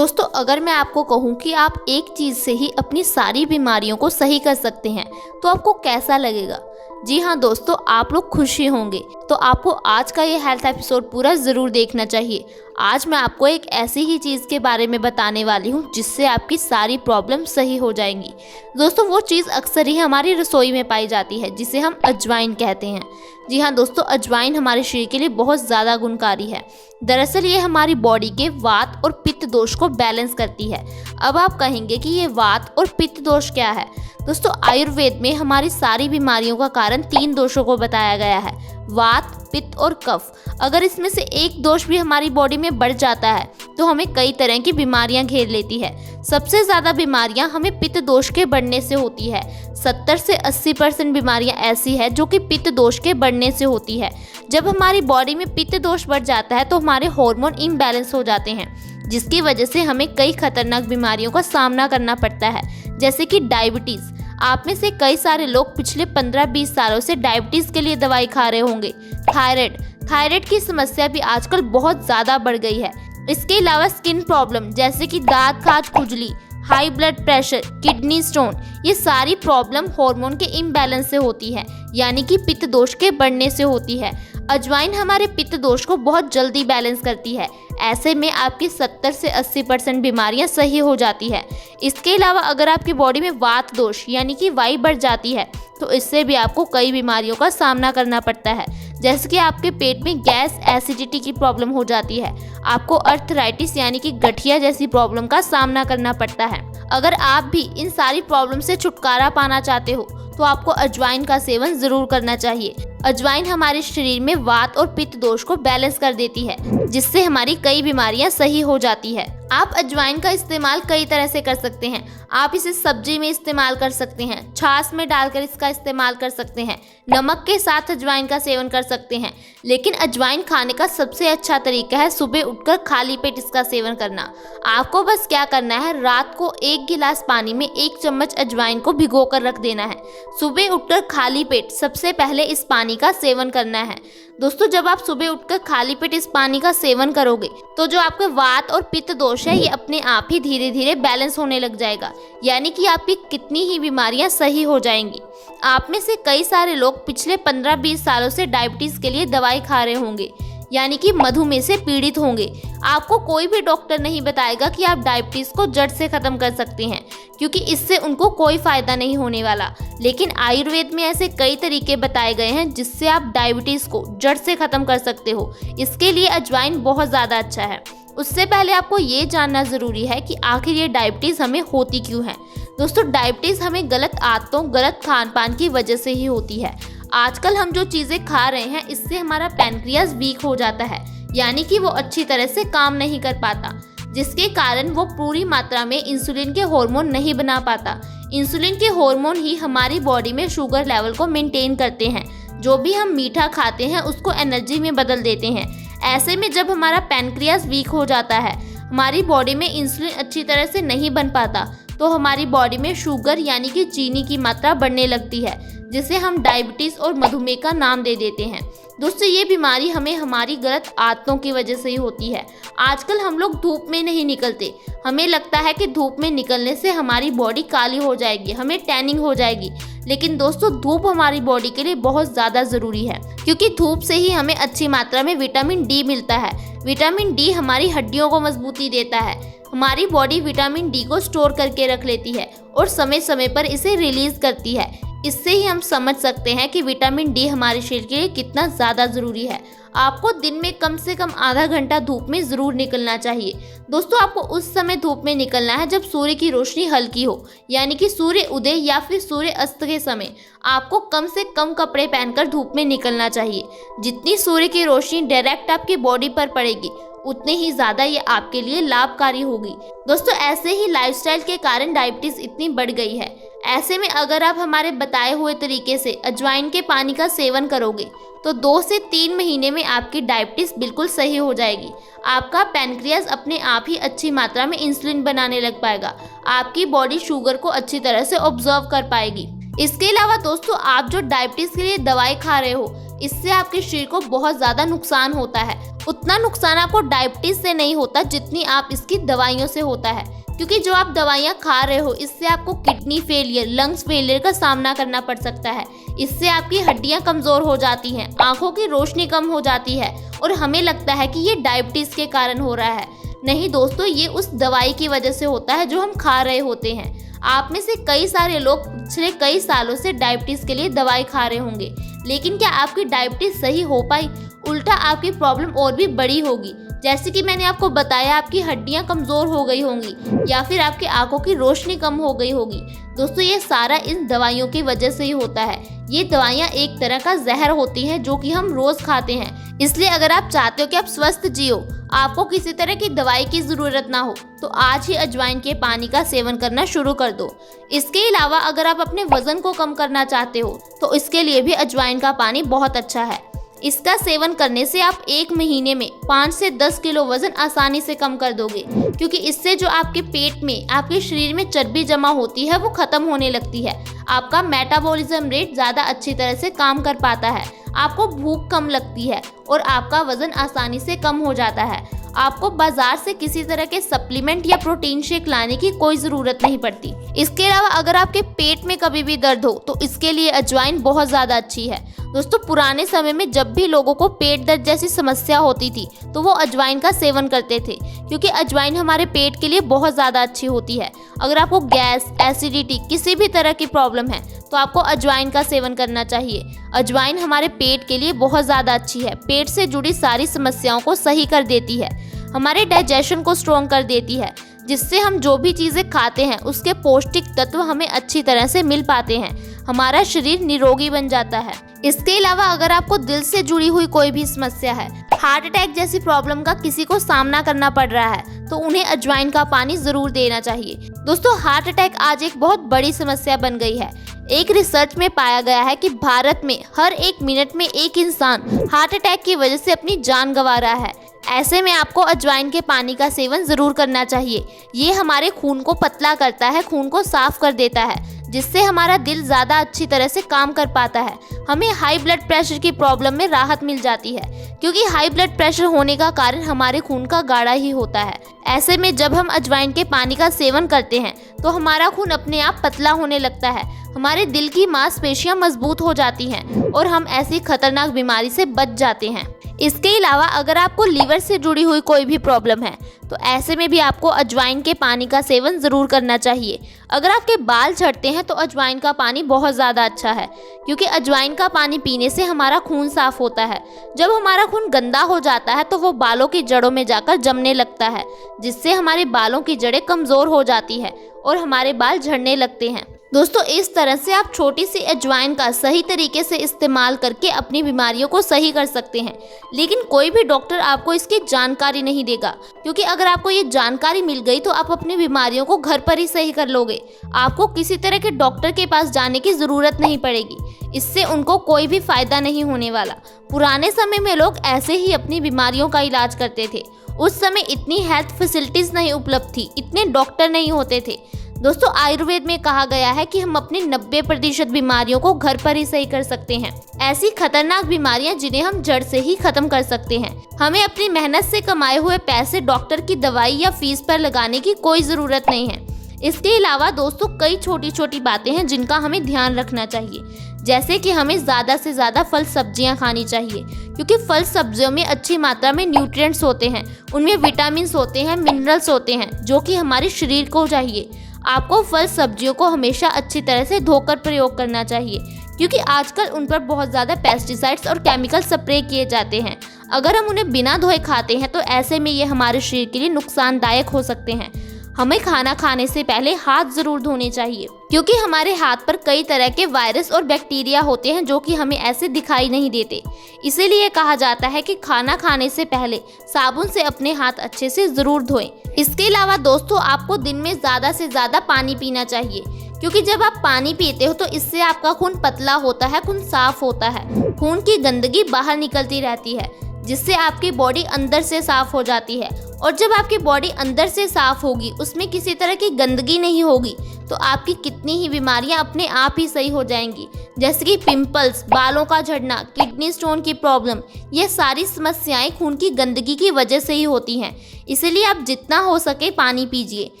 दोस्तों, अगर मैं आपको कहूँ कि आप एक चीज़ से ही अपनी सारी बीमारियों को सही कर सकते हैं तो आपको कैसा लगेगा? जी हाँ दोस्तों, आप लोग खुश ही होंगे। तो आपको आज का ये हेल्थ एपिसोड पूरा ज़रूर देखना चाहिए। आज मैं आपको एक ऐसी ही चीज़ के बारे में बताने वाली हूँ जिससे आपकी सारी प्रॉब्लम सही हो जाएंगी। दोस्तों, वो चीज़ अक्सर ही हमारी रसोई में पाई जाती है जिसे हम अजवाइन कहते हैं। जी हाँ दोस्तों, अजवाइन हमारे शरीर के लिए बहुत ज़्यादा गुणकारी है। दरअसल ये हमारी बॉडी के वात और पित्त दोष को बैलेंस करती है। अब आप कहेंगे कि ये वात और पित्त दोष क्या है? दोस्तों, आयुर्वेद में हमारी सारी बीमारियों का कारण 3 दोषों को बताया गया है: वात, पित्त और कफ। अगर इसमें से एक दोष भी हमारी बॉडी में बढ़ जाता है तो हमें कई तरह की बीमारियां घेर लेती है। सबसे ज़्यादा बीमारियां हमें पित्त दोष के बढ़ने से होती है। 70 से 80% बीमारियां ऐसी है जो कि पित्त दोष के बढ़ने से होती है। जब हमारी बॉडी में पित्त दोष बढ़ जाता है तो हमारे हार्मोन इम्बैलेंस हो जाते हैं, जिसकी वजह से हमें कई खतरनाक बीमारियों का सामना करना पड़ता है, जैसे कि डायबिटीज़। आप में से कई सारे लोग पिछले 15-20 सालों से डायबिटीज़ के लिए दवाई खा रहे होंगे। थायराइड की समस्या भी आजकल बहुत ज़्यादा बढ़ गई है। इसके अलावा स्किन प्रॉब्लम जैसे कि दांत खाज, खुजली, high blood pressure, kidney stone, ये सारी प्रॉब्लम हार्मोन के इम्बैलेंस से होती है, यानी कि पित्त दोष के बढ़ने से होती है। अजवाइन हमारे पित्त दोष को बहुत जल्दी बैलेंस करती है। ऐसे में आपकी 70 से 80% बीमारियां सही हो जाती है। इसके अलावा अगर आपकी बॉडी में वात दोष यानी कि वायु बढ़ जाती है तो इससे भी आपको कई बीमारियों का सामना करना पड़ता है, जैसे कि आपके पेट में गैस, एसिडिटी की प्रॉब्लम हो जाती है। आपको अर्थराइटिस यानी कि गठिया जैसी प्रॉब्लम का सामना करना पड़ता है। अगर आप भी इन सारी प्रॉब्लम से छुटकारा पाना चाहते हो तो आपको अजवाइन का सेवन जरूर करना चाहिए। अजवाइन हमारे शरीर में वात और पित्त दोष को बैलेंस कर देती है, जिससे हमारी कई बीमारियां सही हो जाती है। आप अजवाइन का इस्तेमाल कई तरह से कर सकते हैं। आप इसे सब्जी में इस्तेमाल कर सकते हैं, छाछ में डालकर इसका इस्तेमाल कर सकते हैं, नमक के साथ अजवाइन का सेवन कर सकते हैं। लेकिन अजवाइन खाने का सबसे अच्छा तरीका है सुबह उठकर खाली पेट इसका सेवन करना। आपको बस क्या करना है, रात को 1 गिलास पानी में 1 चम्मच अजवाइन को भिगो कर रख देना है। सुबह उठकर खाली पेट सबसे पहले इस पानी का सेवन करना है। दोस्तों, जब आप सुबह उठकर खाली पेट इस पानी का सेवन करोगे तो जो आपके वात और पित्त दोष है ये अपने आप ही धीरे धीरे बैलेंस होने लग जाएगा, यानी कि आपकी कितनी ही बीमारियां सही हो जाएंगी। आप में से कई सारे लोग पिछले 15-20 सालों से डायबिटीज़ के लिए दवाई खा रहे होंगे, यानी कि मधुमेह से पीड़ित होंगे। आपको कोई भी डॉक्टर नहीं बताएगा कि आप डायबिटीज़ को जड़ से ख़त्म कर सकते हैं, क्योंकि इससे उनको कोई फ़ायदा नहीं होने वाला। लेकिन आयुर्वेद में ऐसे कई तरीके बताए गए हैं जिससे आप डायबिटीज़ को जड़ से ख़त्म कर सकते हो। इसके लिए अजवाइन बहुत ज़्यादा अच्छा है। उससे पहले आपको ये जानना ज़रूरी है कि आखिर ये डायबिटीज़ हमें होती क्यों है। दोस्तों, डायबिटीज़ हमें गलत आदतों, गलत खान पान की वजह से ही होती है। आजकल हम जो चीज़ें खा रहे हैं इससे हमारा पैनक्रियाज वीक हो जाता है, यानी कि वो अच्छी तरह से काम नहीं कर पाता, जिसके कारण वो पूरी मात्रा में इंसुलिन के हार्मोन नहीं बना पाता। इंसुलिन के हार्मोन ही हमारी बॉडी में शुगर लेवल को मेंटेन करते हैं। जो भी हम मीठा खाते हैं उसको एनर्जी में बदल देते हैं। ऐसे में जब हमारा पैनक्रियाज वीक हो जाता है, हमारी बॉडी में इंसुलिन अच्छी तरह से नहीं बन पाता, तो हमारी बॉडी में शुगर यानी कि चीनी की मात्रा बढ़ने लगती है, जिसे हम डायबिटीज़ और मधुमेह का नाम दे देते हैं। दोस्तों, ये बीमारी हमें हमारी गलत आदतों की वजह से ही होती है। आजकल हम लोग धूप में नहीं निकलते। हमें लगता है कि धूप में निकलने से हमारी बॉडी काली हो जाएगी, हमें टैनिंग हो जाएगी। लेकिन दोस्तों, धूप हमारी बॉडी के लिए बहुत ज़्यादा ज़रूरी है, क्योंकि धूप से ही हमें अच्छी मात्रा में विटामिन डी मिलता है। विटामिन डी हमारी हड्डियों को मजबूती देता है। हमारी बॉडी विटामिन डी को स्टोर करके रख लेती है और समय समय पर इसे रिलीज करती है। इससे ही हम समझ सकते हैं कि विटामिन डी हमारे शरीर के लिए कितना ज़्यादा ज़रूरी है। आपको दिन में कम से कम आधा घंटा धूप में ज़रूर निकलना चाहिए। दोस्तों, आपको उस समय धूप में निकलना है जब सूर्य की रोशनी हल्की हो, यानी कि सूर्य उदय या फिर सूर्य अस्त के समय। आपको कम से कम कपड़े पहनकर धूप में निकलना चाहिए। जितनी सूर्य की रोशनी डायरेक्ट आपकी बॉडी पर पड़ेगी उतनी ही ज़्यादा ये आपके लिए लाभकारी होगी। दोस्तों, ऐसे ही लाइफस्टाइल के कारण डायबिटीज़ इतनी बढ़ गई है। ऐसे में अगर आप हमारे बताए हुए तरीके से अजवाइन के पानी का सेवन करोगे तो 2 से 3 महीने में आपकी डायबिटीज़ बिल्कुल सही हो जाएगी। आपका पैनक्रियाज अपने आप ही अच्छी मात्रा में इंसुलिन बनाने लग पाएगा। आपकी बॉडी शुगर को अच्छी तरह से ऑब्जर्व कर पाएगी। इसके अलावा दोस्तों, आप जो डायबिटीज के लिए दवाई खा रहे हो, इससे आपके शरीर को बहुत ज़्यादा नुकसान होता है। उतना नुकसान आपको डायबिटीज से नहीं होता जितनी आप इसकी दवाइयों से होता है, क्योंकि जो आप दवाइयाँ खा रहे हो इससे आपको किडनी फेलियर, लंग्स फेलियर का सामना करना पड़ सकता है। इससे आपकी हड्डियाँ कमज़ोर हो जाती हैं, आँखों की रोशनी कम हो जाती है और हमें लगता है कि ये डायबिटीज़ के कारण हो रहा है। नहीं दोस्तों, ये उस दवाई की वजह से होता है जो हम खा रहे होते हैं। आप में से कई सारे लोग पिछले कई सालों से डायबिटीज़ के लिए दवाई खा रहे होंगे, लेकिन क्या आपकी डायबिटीज़ सही हो पाई? उल्टा आपकी प्रॉब्लम और भी बड़ी होगी। जैसे कि मैंने आपको बताया, आपकी हड्डियां कमज़ोर हो गई होंगी या फिर आपकी आंखों की रोशनी कम हो गई होगी। दोस्तों, ये सारा इन दवाइयों की वजह से ही होता है। ये दवाइयाँ एक तरह का जहर होती हैं जो कि हम रोज़ खाते हैं। इसलिए अगर आप चाहते हो कि आप स्वस्थ जियो, आपको किसी तरह की दवाई की ज़रूरत ना हो, तो आज ही अजवाइन के पानी का सेवन करना शुरू कर दो। इसके अलावा अगर आप अपने वज़न को कम करना चाहते हो तो इसके लिए भी अजवाइन का पानी बहुत अच्छा है। इसका सेवन करने से आप 1 महीने में 5 से 10 किलो वजन आसानी से कम कर दोगे, क्योंकि इससे जो आपके पेट में, आपके शरीर में चर्बी जमा होती है वो खत्म होने लगती है। आपका मेटाबॉलिज्म रेट ज़्यादा अच्छी तरह से काम कर पाता है, आपको भूख कम लगती है और आपका वजन आसानी से कम हो जाता है। आपको बाजार से किसी तरह के सप्लीमेंट या प्रोटीन शेक लाने की कोई ज़रूरत नहीं पड़ती। इसके अलावा अगर आपके पेट में कभी भी दर्द हो तो इसके लिए अजवाइन बहुत ज़्यादा अच्छी है। दोस्तों, पुराने समय में जब भी लोगों को पेट दर्द जैसी समस्या होती थी तो वो अजवाइन का सेवन करते थे, क्योंकि अजवाइन हमारे पेट के लिए बहुत ज़्यादा अच्छी होती है। अगर आपको गैस, एसिडिटी, किसी भी तरह की प्रॉब्लम है तो आपको अजवाइन का सेवन करना चाहिए। अजवाइन हमारे पेट के लिए बहुत ज़्यादा अच्छी है। पेट से जुड़ी सारी समस्याओं को सही कर देती है, हमारे डाइजेशन को स्ट्रॉन्ग कर देती है, जिससे हम जो भी चीज़ें खाते हैं उसके पौष्टिक तत्व हमें अच्छी तरह से मिल पाते हैं। हमारा शरीर निरोगी बन जाता है। इसके अलावा अगर आपको दिल से जुड़ी हुई कोई भी समस्या है, हार्ट अटैक जैसी प्रॉब्लम का किसी को सामना करना पड़ रहा है, तो उन्हें अजवाइन का पानी ज़रूर देना चाहिए। दोस्तों, हार्ट अटैक आज एक बहुत बड़ी समस्या बन गई है। एक रिसर्च में पाया गया है कि भारत में हर 1 मिनट में एक इंसान हार्ट अटैक की वजह से अपनी जान गंवा रहा है। ऐसे में आपको अजवाइन के पानी का सेवन ज़रूर करना चाहिए। ये हमारे खून को पतला करता है, खून को साफ कर देता है, जिससे हमारा दिल ज़्यादा अच्छी तरह से काम कर पाता है। हमें हाई ब्लड प्रेशर की प्रॉब्लम में राहत मिल जाती है, क्योंकि हाई ब्लड प्रेशर होने का कारण हमारे खून का गाढ़ा ही होता है। ऐसे में जब हम अजवाइन के पानी का सेवन करते हैं तो हमारा खून अपने आप पतला होने लगता है, हमारे दिल की मांसपेशियां मजबूत हो जाती हैं और हम ऐसी खतरनाक बीमारी से बच जाते हैं। इसके अलावा अगर आपको लीवर से जुड़ी हुई कोई भी प्रॉब्लम है तो ऐसे में भी आपको अजवाइन के पानी का सेवन ज़रूर करना चाहिए। अगर आपके बाल झड़ते हैं तो अजवाइन का पानी बहुत ज़्यादा अच्छा है, क्योंकि अजवाइन का पानी पीने से हमारा खून साफ होता है। जब हमारा खून गंदा हो जाता है तो वो बालों की जड़ों में जाकर जमने लगता है, जिससे हमारे बालों की जड़ें कमज़ोर हो जाती है और हमारे बाल झड़ने लगते हैं। दोस्तों, इस तरह से आप छोटी सी अजवाइन का सही तरीके से इस्तेमाल करके अपनी बीमारियों को सही कर सकते हैं। लेकिन कोई भी डॉक्टर आपको इसकी जानकारी नहीं देगा, क्योंकि अगर आपको ये जानकारी मिल गई तो आप अपनी बीमारियों को घर पर ही सही कर लोगे। आपको किसी तरह के डॉक्टर के पास जाने की ज़रूरत नहीं पड़ेगी। इससे उनको कोई भी फ़ायदा नहीं होने वाला। पुराने समय में लोग ऐसे ही अपनी बीमारियों का इलाज करते थे। उस समय इतनी हेल्थ फैसिलिटीज़ नहीं उपलब्ध थी, इतने डॉक्टर नहीं होते थे। दोस्तों, आयुर्वेद में कहा गया है कि हम अपनी 90% बीमारियों को घर पर ही सही कर सकते हैं। ऐसी खतरनाक बीमारियां जिन्हें हम जड़ से ही खत्म कर सकते हैं। हमें अपनी मेहनत से कमाए हुए पैसे डॉक्टर की दवाई या फीस पर लगाने की कोई ज़रूरत नहीं है। इसके अलावा दोस्तों, कई छोटी छोटी बातें हैं जिनका हमें ध्यान रखना चाहिए, जैसे कि हमें ज़्यादा से ज़्यादा फल सब्जियां खानी चाहिए, क्योंकि फल सब्जियों में अच्छी मात्रा में न्यूट्रिएंट्स होते हैं, उनमें विटामिन्स होते हैं, मिनरल्स होते हैं, जो कि हमारे शरीर को चाहिए। आपको फल सब्जियों को हमेशा अच्छी तरह से धोकर प्रयोग करना चाहिए, क्योंकि आजकल उन पर बहुत ज़्यादा पेस्टिसाइड्स और केमिकल स्प्रे किए जाते हैं। अगर हम उन्हें बिना धोए खाते हैं तो ऐसे में ये हमारे शरीर के लिए नुकसानदायक हो सकते हैं। हमें खाना खाने से पहले हाथ ज़रूर धोने चाहिए, क्योंकि हमारे हाथ पर कई तरह के वायरस और बैक्टीरिया होते हैं जो कि हमें ऐसे दिखाई नहीं देते। इसीलिए कहा जाता है कि खाना खाने से पहले साबुन से अपने हाथ अच्छे से ज़रूर धोएं। इसके अलावा दोस्तों, आपको दिन में ज़्यादा से ज़्यादा पानी पीना चाहिए, क्योंकि जब आप पानी पीते हो तो इससे आपका खून पतला होता है, खून साफ होता है, खून की गंदगी बाहर निकलती रहती है, जिससे आपकी बॉडी अंदर से साफ हो जाती है और जब आपकी बॉडी अंदर से साफ होगी, उसमें किसी तरह की गंदगी नहीं होगी, तो आपकी कितनी ही बीमारियां अपने आप ही सही हो जाएंगी, जैसे कि पिंपल्स, बालों का झड़ना, किडनी स्टोन की प्रॉब्लम। ये सारी समस्याएं खून की गंदगी की वजह से ही होती हैं। इसलिए आप जितना हो सके पानी पीजिए,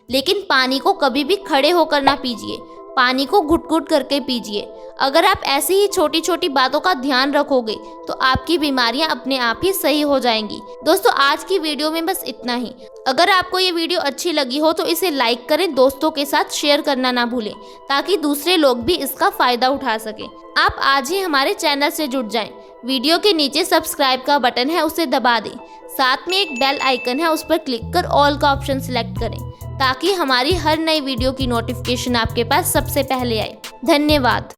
लेकिन पानी को कभी भी खड़े होकर ना पीजिए, पानी को घुट-घुट करके पीजिए। अगर आप ऐसी ही छोटी छोटी बातों का ध्यान रखोगे तो आपकी बीमारियां अपने आप ही सही हो जाएंगी। दोस्तों, आज की वीडियो में बस इतना ही। अगर आपको ये वीडियो अच्छी लगी हो तो इसे लाइक करें, दोस्तों के साथ शेयर करना ना भूलें, ताकि दूसरे लोग भी इसका फ़ायदा उठा सकें। आप आज ही हमारे चैनल से जुड़ जाएं। वीडियो के नीचे सब्सक्राइब का बटन है, उसे दबा दें। साथ में एक बेल आइकन है, उस पर क्लिक कर ऑल का ऑप्शन सिलेक्ट करें, ताकि हमारी हर नई वीडियो की नोटिफिकेशन आपके पास सबसे पहले आए। धन्यवाद।